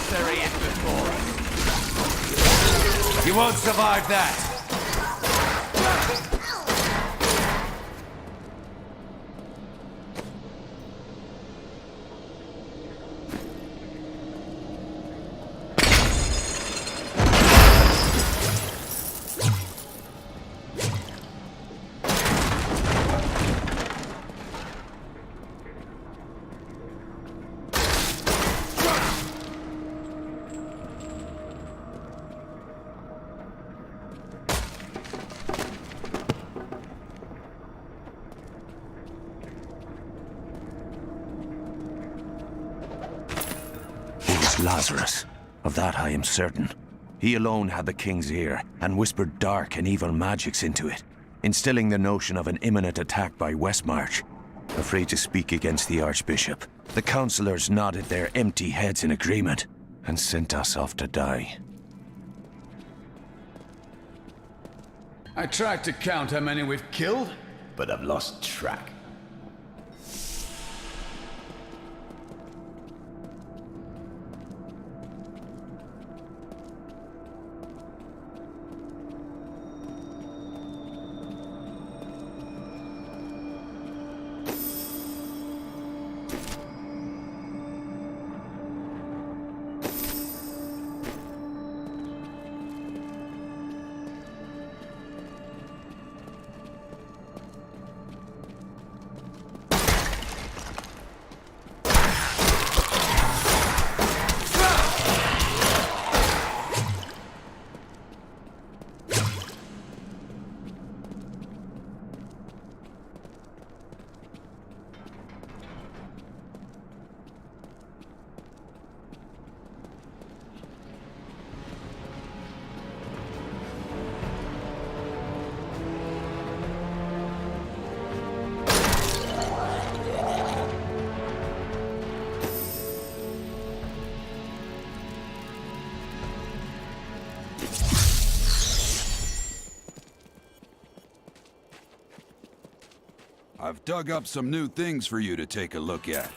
adversary is before us. You won't survive that. Lazarus. Of that I am certain. He alone had the king's ear, and whispered dark and evil magics into it, instilling the notion of an imminent attack by Westmarch. Afraid to speak against the Archbishop, the councillors nodded their empty heads in agreement, and sent us off to die. I tried to count how many we've killed, but I've lost track. I've dug up some new things for you to take a look at.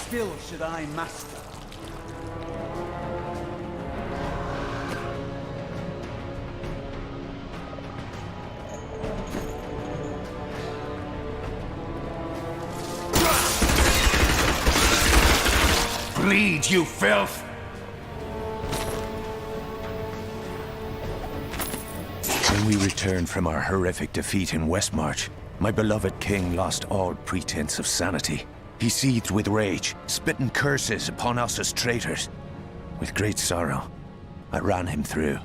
skill should I master? Bleed, you filth! When we returned from our horrific defeat in Westmarch, my beloved king lost all pretense of sanity. He seethed with rage, spitting curses upon us as traitors. With great sorrow, I ran him through.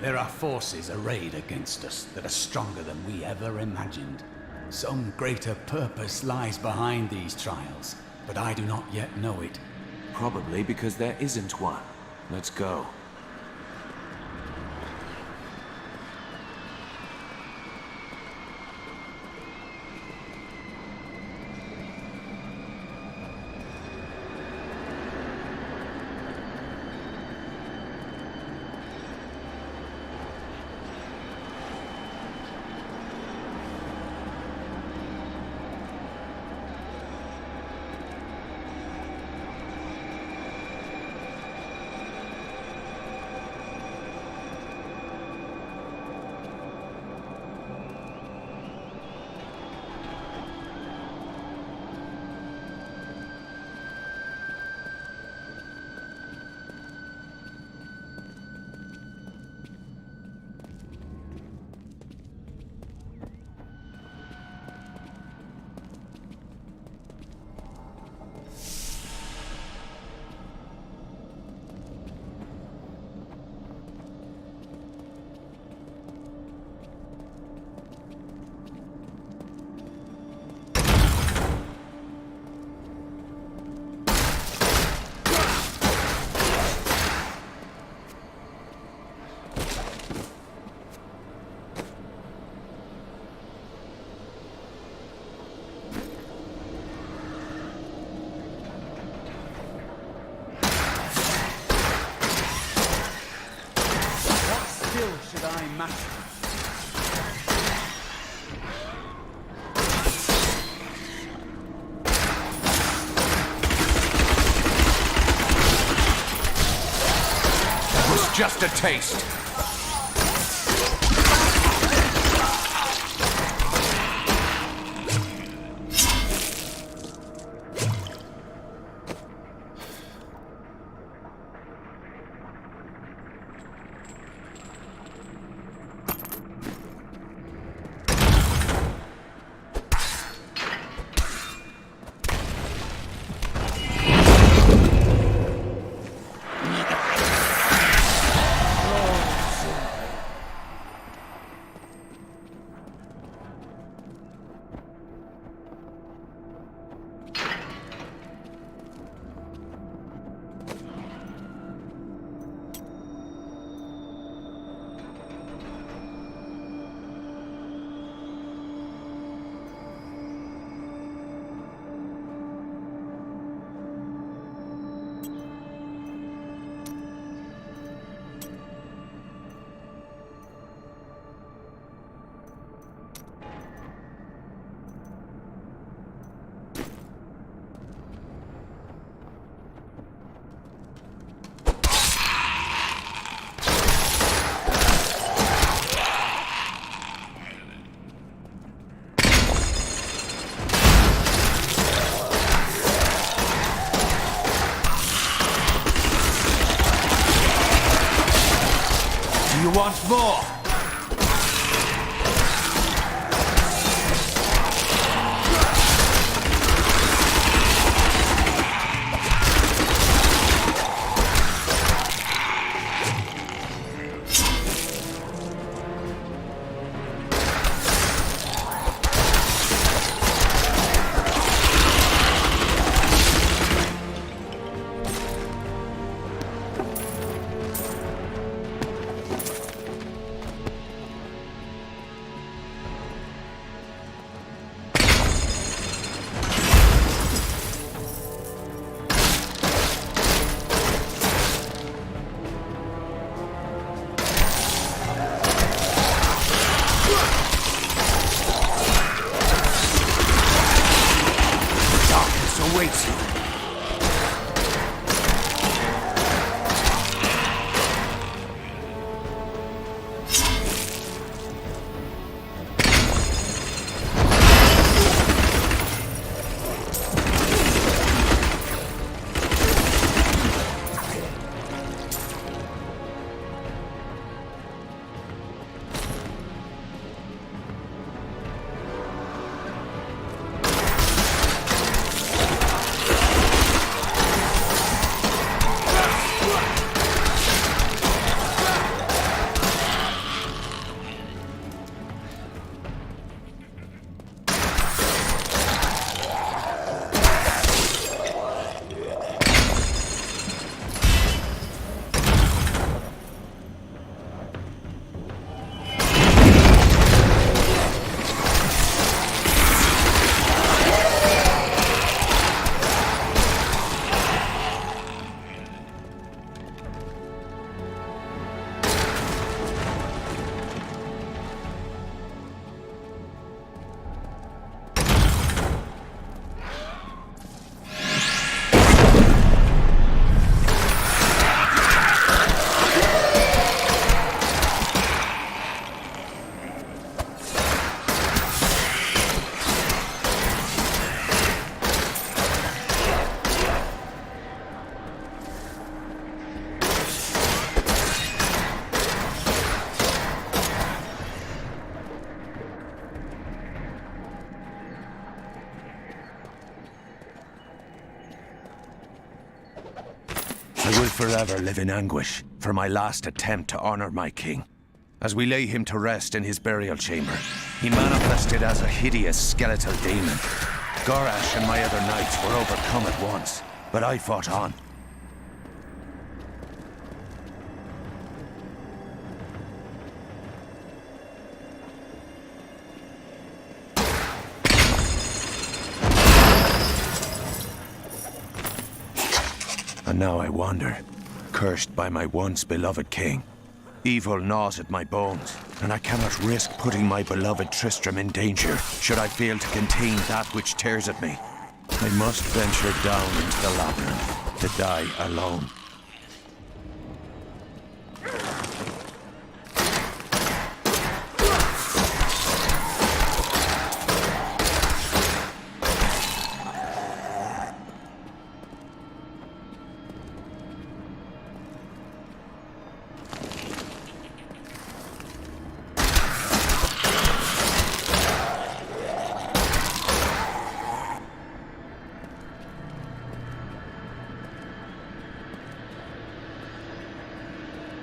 There are forces arrayed against us that are stronger than we ever imagined. Some greater purpose lies behind these trials, but I do not yet know it. Probably because there isn't one. Let's go. should I master? That was just a taste. You want more? Awaits you. I will forever live in anguish for my last attempt to honor my king. As we lay him to rest in his burial chamber, he manifested as a hideous skeletal demon. Gorash and my other knights were overcome at once, but I fought on. And now I wander, cursed by my once beloved king. Evil gnaws at my bones, and I cannot risk putting my beloved Tristram in danger should I fail to contain that which tears at me. I must venture down into the labyrinth to die alone.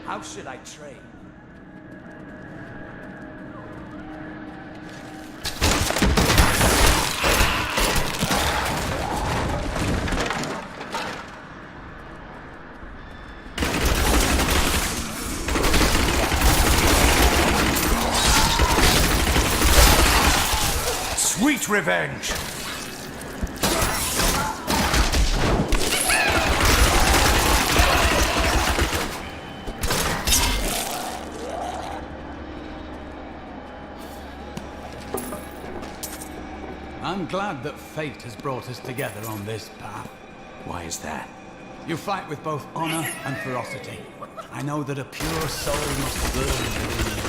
How should I train? Sweet revenge! I'm glad that fate has brought us together on this path. Why is that? You fight with both honor and ferocity. I know that a pure soul must burn within you.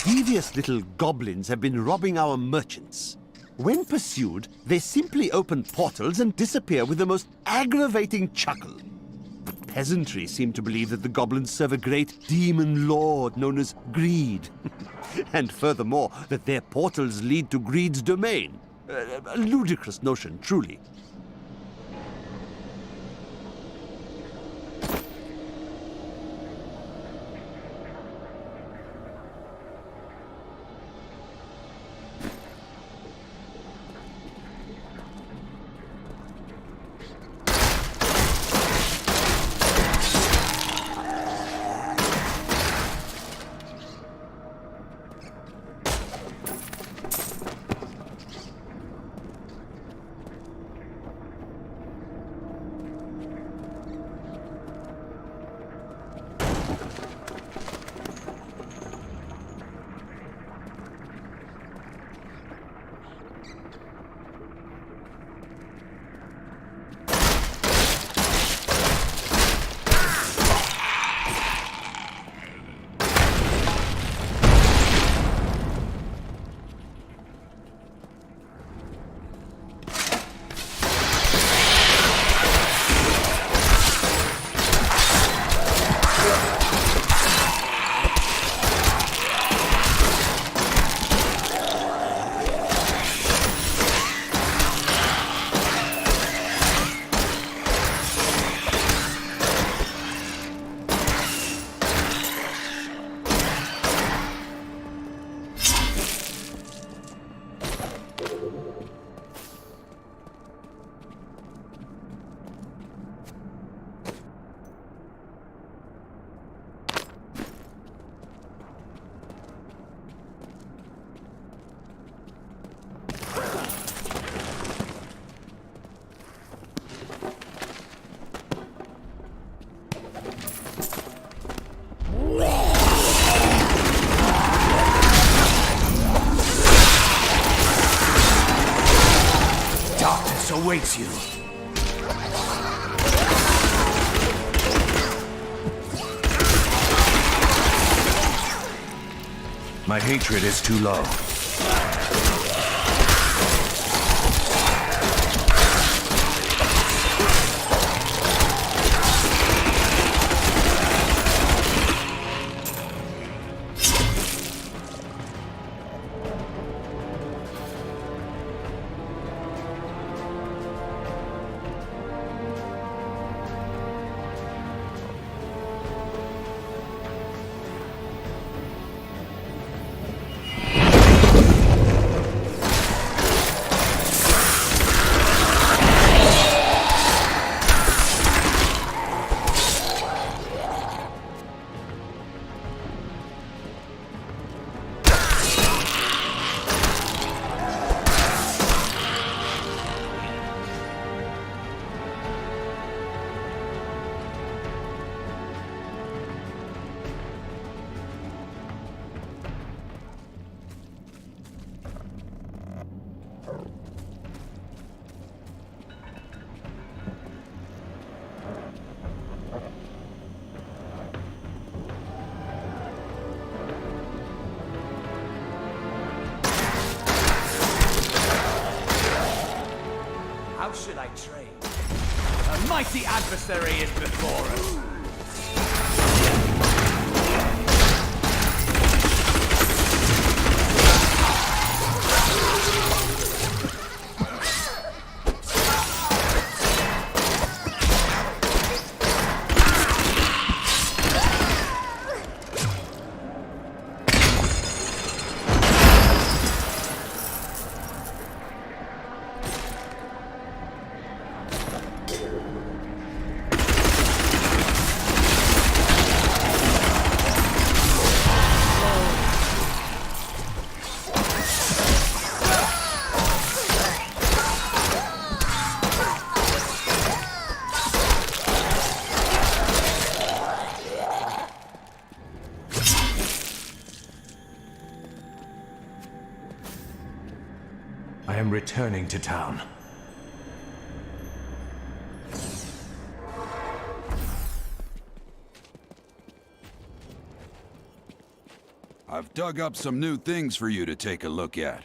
Devious little goblins have been robbing our merchants. When pursued, they simply open portals and disappear with the most aggravating chuckle. The peasantry seem to believe that the goblins serve a great demon lord known as Greed. And furthermore, that their portals lead to Greed's domain. A ludicrous notion, truly. Awaits you. My hatred is too low. A mighty adversary is before us. I am returning to town. I've dug up some new things for you to take a look at.